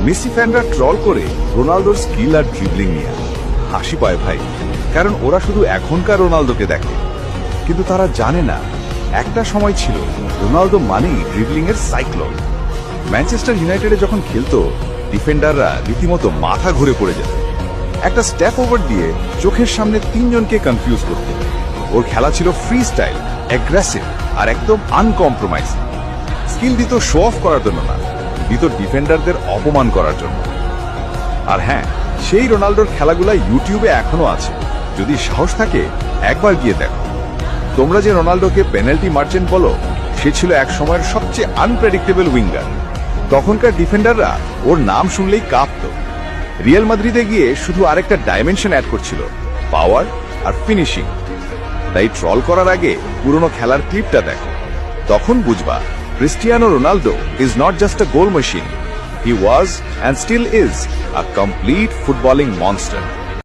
Messi ফ্যানরা troll করে রোনালদোর skill আর dribbling নিয়ে হাসি পায় ভাই, কারণ ওরা শুধু এখনকার রোনালদোকে দেখে, কিন্তু তারা জানে না একটা সময় ছিল রোনালদো মানেই ড্রিবলিং এর সাইক্লোন। ম্যানচেস্টার ইউনাইটেডে যখন খেলতো ডিফেন্ডাররা রীতিমতো মাথা ঘুরে পড়ে যেত। একটা স্টেপ ওভার দিয়ে চোখের সামনে তিনজনকে কনফিউজ করত। ওর খেলা ছিল ফ্রি স্টাইল, অ্যাগ্রেসিভ আর একদম আনকম্প্রোমাইজিং। স্কিল দিত শো অফ করার জন্য না, দিত ডিফেন্ডারদের অপমান করার জন্য। আর হ্যাঁ, সেই রোনালদোর খেলাগুলা ইউটিউবে এখনো আছে, যদি সাহস থাকে একবার গিয়ে দেখো। তোমরা যে রোনালদোকে পেনাল্টি মার্চেন্ট বলো, সে ছিল এক সময়ের সবচেয়ে আনপ্রেডিক্টেবল উইঙ্গার। তখনকার ডিফেন্ডাররা ওর নাম শুনলেই কাঁপত। রিয়াল মাদ্রিদে গিয়ে শুধু আরেকটা ডাইমেনশন অ্যাড করছিল, পাওয়ার আর ফিনিশিং। তাই ট্রল করার আগে পুরনো খেলার ক্লিপটা দেখো, তখন বুঝবা Cristiano Ronaldo is not just a goal machine, he was and still is a complete footballing monster.